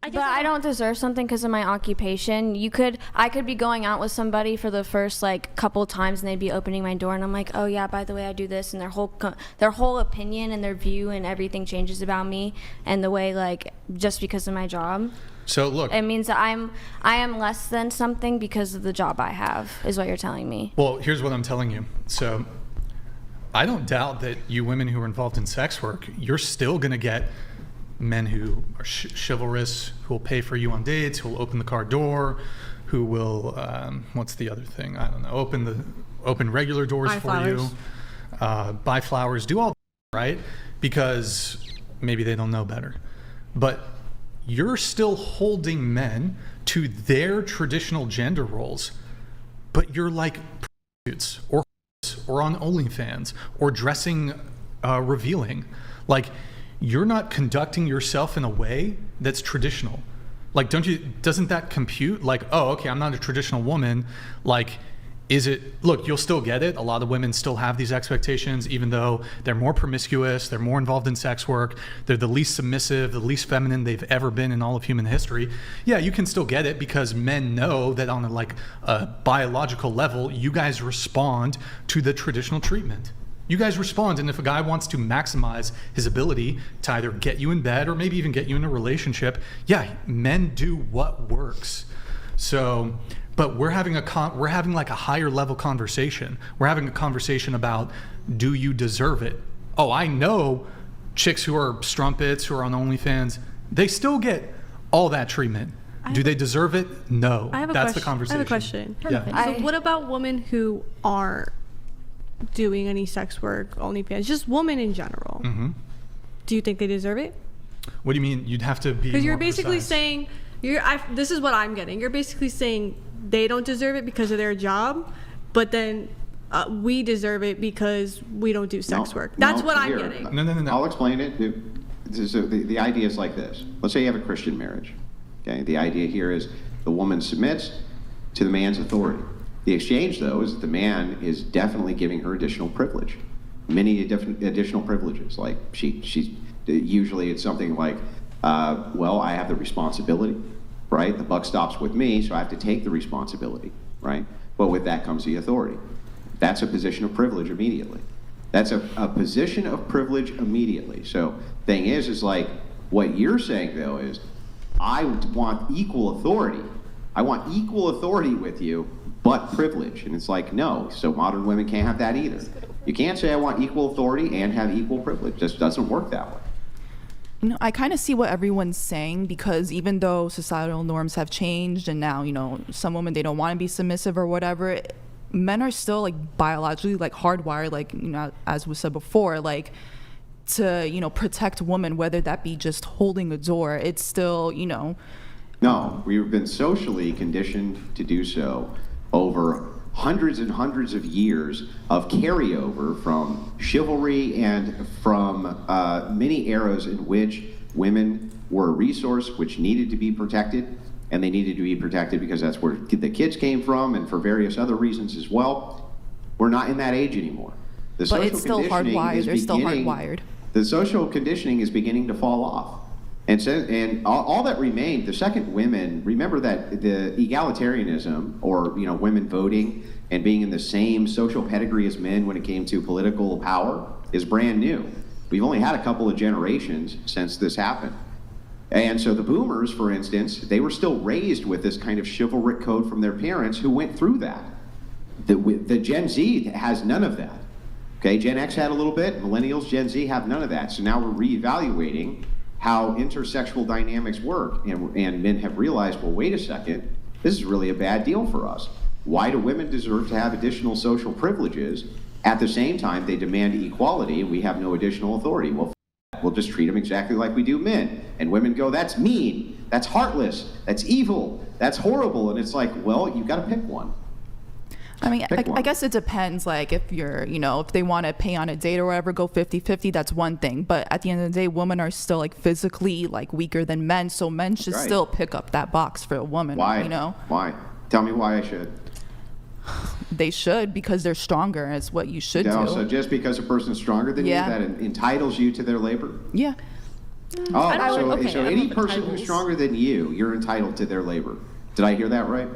But I don't deserve something because of my occupation. I could be going out with somebody for the first like couple times, and they'd be opening my door, and I'm like, oh yeah, by the way, I do this, and their whole opinion and their view and everything changes about me, and the way like just because of my job. So look, it means that I am less than something because of the job I have, is what you're telling me. Well, here's what I'm telling you. So I don't doubt that you women who are involved in sex work, you're still gonna get men who are chivalrous, who will pay for you on dates, who will open the car door, who will what's the other thing? I don't know. Open regular doors buy for flowers. You, buy flowers, do all that, right? Because maybe they don't know better. But you're still holding men to their traditional gender roles, but you're like prostitutes or on OnlyFans or dressing revealing. Like, you're not conducting yourself in a way that's traditional. Like, doesn't that compute? Like, oh, okay, I'm not a traditional woman. Like, look, you'll still get it. A lot of women still have these expectations, even though they're more promiscuous, they're more involved in sex work, they're the least submissive, the least feminine they've ever been in all of human history. Yeah, you can still get it because men know that on a biological level, you guys respond to the traditional treatment. You guys respond, and if a guy wants to maximize his ability to either get you in bed or maybe even get you in a relationship, yeah, men do what works. So, but we're having like a higher level conversation. We're having a conversation about, do you deserve it? Oh, I know chicks who are strumpets, who are on OnlyFans, they still get all that treatment. Do they deserve it? No. That's the conversation. I have a question. Yeah. So what about women who aren't doing any sex work, OnlyFans, just women in general? Mm-hmm. Do you think they deserve it? What do you mean? You'd have to be because you're more basically precise. saying this is what I'm getting. You're basically saying they don't deserve it because of their job, but then we deserve it because we don't do sex work. That's what I'm getting. No. I'll explain it. So the idea is like this. Let's say you have a Christian marriage. Okay. The idea here is the woman submits to the man's authority. The exchange, though, is that the man is definitely giving her additional privilege, many additional privileges. Like she's usually it's something like, well, I have the responsibility, right? The buck stops with me, so I have to take the responsibility, right? But with that comes the authority. That's a position of privilege immediately. That's a position of privilege immediately. So thing is like what you're saying though is, I want equal authority. I want equal authority with you, but privilege. And it's like, no, so modern women can't have that either. You can't say I want equal authority and have equal privilege. It just doesn't work that way. You know, I kind of see what everyone's saying, because even though societal norms have changed and now, you know, some women, they don't want to be submissive or whatever, men are still like biologically like hardwired, like, you know, as we said before, like to, you know, protect women, whether that be just holding a door. It's still, you know. No, we've been socially conditioned to do so over hundreds and hundreds of years of carryover from chivalry and from many eras in which women were a resource which needed to be protected, and they needed to be protected because that's where the kids came from and for various other reasons as well. We're not in that age anymore. But it's still hardwired. They're still hardwired. The social conditioning is beginning to fall off. And all that remained, the second women, remember that the egalitarianism, or, you know, women voting and being in the same social pedigree as men when it came to political power is brand new. We've only had a couple of generations since this happened. And so the boomers, for instance, they were still raised with this kind of chivalric code from their parents who went through that. The Gen Z has none of that. Okay, Gen X had a little bit, millennials, Gen Z have none of that. So now we're reevaluating how intersexual dynamics work, and men have realized, well, wait a second, this is really a bad deal for us. Why do women deserve to have additional social privileges? At the same time, they demand equality, and we have no additional authority. Well, we'll just treat them exactly like we do men. And women go, that's mean, that's heartless, that's evil, that's horrible. And it's like, well, you've got to pick one. I mean, I guess it depends. Like, if you're, you know, if they want to pay on a date or whatever, go 50-50, that's one thing. But at the end of the day, women are still like physically like weaker than men. So men should still pick up that box for a woman. Why? You know? Why? Tell me why I should. They should, because they're stronger. Is what you should do. So just because a person's stronger than you, that entitles you to their labor? Yeah. Oh, okay, so I any don't know person the who's titles. stronger than you're entitled to their labor. Did I hear that right?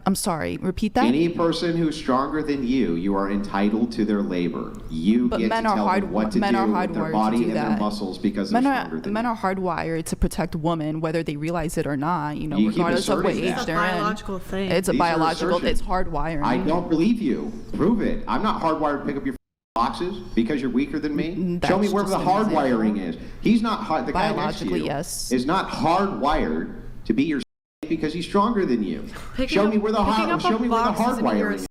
I'm sorry. Repeat that. Any person who's stronger than you are entitled to their labor. You But get to men are tell them what to men do are with their hardwired body to do and their that. muscles because they're stronger than Men you. are hardwired to protect women, whether they realize it or not. You know, You keep regardless of what asserting age that. It's a they're in. biological thing. It's a These are biological. It's assertions. hardwiring. I don't believe you. Prove it. I'm not hardwired to pick up your boxes because you're weaker than me. That's Show me where the just an hardwiring is. He's not the guy next to Biologically, you yes. is not hardwired to be your because he's stronger than you. Show me where the hardwiring is.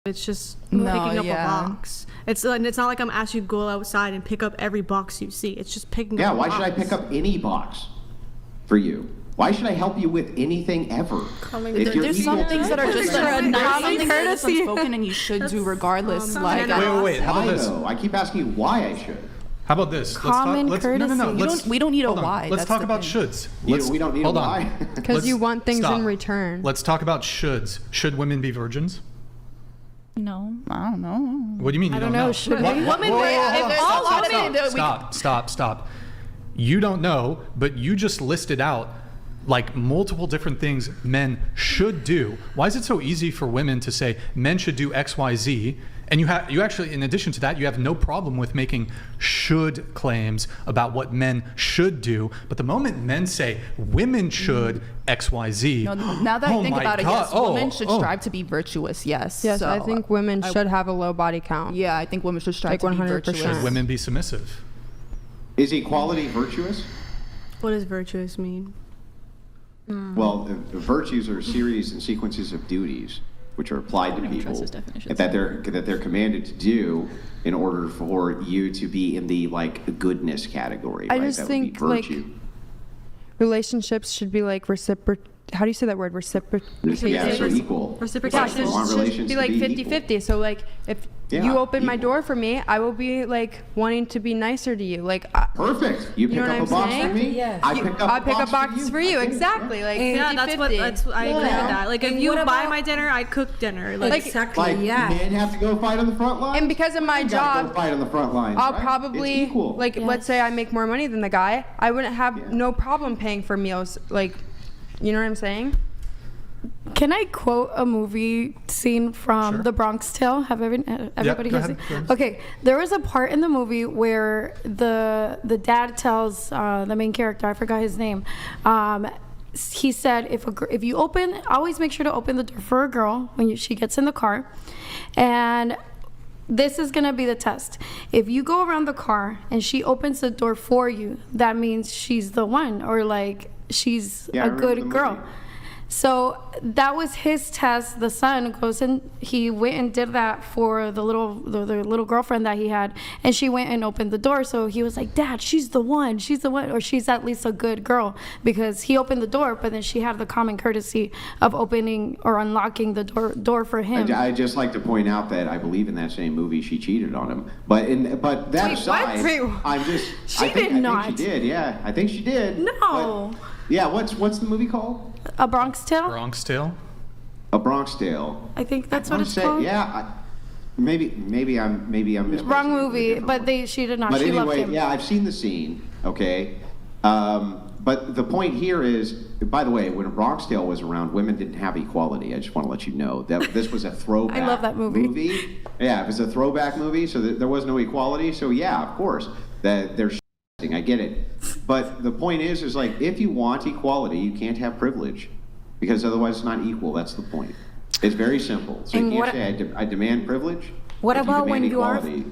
It's just No, picking up yeah. a box. It's not like I'm asking you to go outside and pick up every box you see. It's just picking Yeah, up a why box. should I pick up any box for you? Why should I help you with anything ever? If you're There's some equal things to that are me, just For a nice common courtesy. courtesy unspoken, and you should do regardless. Like, generous. How about Why this? though? I keep asking you why I should. How about this? Common No, courtesy. We don't need a hold on. why, Let's that's talk the about thing. shoulds. We don't need a hold on. why. Because Let's you want things stop. in return. Let's talk about shoulds. Should women be virgins? no, I don't know. What do you mean you I don't know. Should we? Women, if all women, Stop. You don't know, but you just listed out like multiple different things men should do. Why is it so easy for women to say men should do X, Y, Z? And you actually, in addition to that, you have no problem with making should claims about what men should do. But the moment men say women should X, Y, Z, No, now that I oh think my about it, God. yes, women should strive to be virtuous. Yes. Yes, So, I think women should have a low body count. Yeah, I think women should strive Like to be 100%. virtuous. should women be submissive? Is equality virtuous? What does virtuous mean? Well, virtues are series and sequences of duties which are applied to people trust his definition. that they're commanded to do in order for you to be in the like goodness category. I right? just That think, would be like, virtue. Relationships should be like how do you say that word? Yeah, so equal. Reciprocation. I want should relations be to like be 50-50. equal. So like if Yeah, you open my equal. door for me, I will be like wanting to be nicer to you. Like Perfect. You pick know up what a I'm box saying? for me. Yes. I pick up I pick up boxes for you. I think, Exactly. Like Yeah, 50-50. I agree with that. Like if And you what buy about- my dinner, I cook dinner. Like Exactly. Like Yeah. men have to go fight on the front line. And because of my Women gotta job, go fight on the front lines. I'll right? probably it's equal. like let's say I make more money than the guy. I wouldn't have Yeah. no problem paying for meals. Like, you know what I'm saying? Can I quote a movie scene from Sure. The Bronx Tale? Have everybody go has ahead, it? go ahead. Okay, there was a part in the movie where the dad tells the main character, I forgot his name. He said, if you always make sure to open the door for a girl when she gets in the car, and this is gonna be the test. If you go around the car and she opens the door for you, that means she's the one, or like she's Yeah, I a remember the good girl. movie. So that was his test. The son goes and he went and did that for the little girlfriend that he had, and she went and opened the door. So he was like, "Dad, she's the one, or she's at least a good girl," because he opened the door, but then she had the common courtesy of opening or unlocking the door for him. I just like to point out that I believe in that same movie she cheated on him. But that Wait, aside, what? Wait, I'm just. she I think did not. she did. Yeah, I think she did. No. But, yeah. What's the movie called? A Bronx Tale. Bronx Tale? A Bronx Tale. I think that's I what wanna it's say- called. Yeah. Maybe I'm misplacing Wrong it with a movie, different but one. she did not. But She loved anyway, him. yeah, I've seen the scene. Okay. But the point here is, by the way, when Bronx Tale was around, women didn't have equality. I just want to let you know that this was a throwback. I love that movie. Yeah, it was a throwback movie, so there was no equality. So yeah, of course, that there's. I get it, but the point is like if you want equality, you can't have privilege, because otherwise it's not equal. That's the point. It's very simple. So And you what- can't say I demand privilege. What but about when demand you are equality.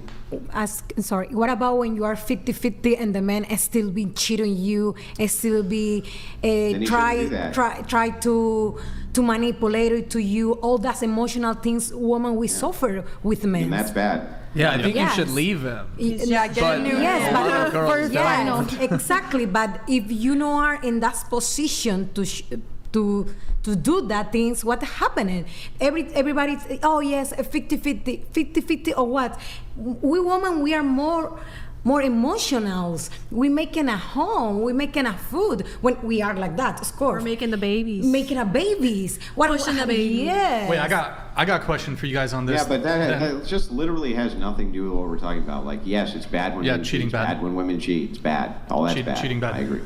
what about when you are 50-50 and the man is still being cheating on you, is still be he shouldn't do that. try to manipulate to you, all those emotional things women we suffer with men. And that's bad. Yeah, I think Yes. you should leave him. Yeah, get But a new. Yes, a lot of but girls yeah, exactly. But if you know are in that position to do that things, what happening? Everybody's, oh yes, 50-50 or what? We women, we are more emotionals. We're making a home. We're making a food when we are like that, of course. We're making the babies. Making a babies. Pushing the baby. Yes. Wait, I got a question for you guys on this. Yeah, but that just literally has nothing to do with what we're talking about. Like, yes, it's bad when Yeah, men cheating cheat. It's bad. bad when women cheat. It's bad. All that's bad. Cheating bad. I agree.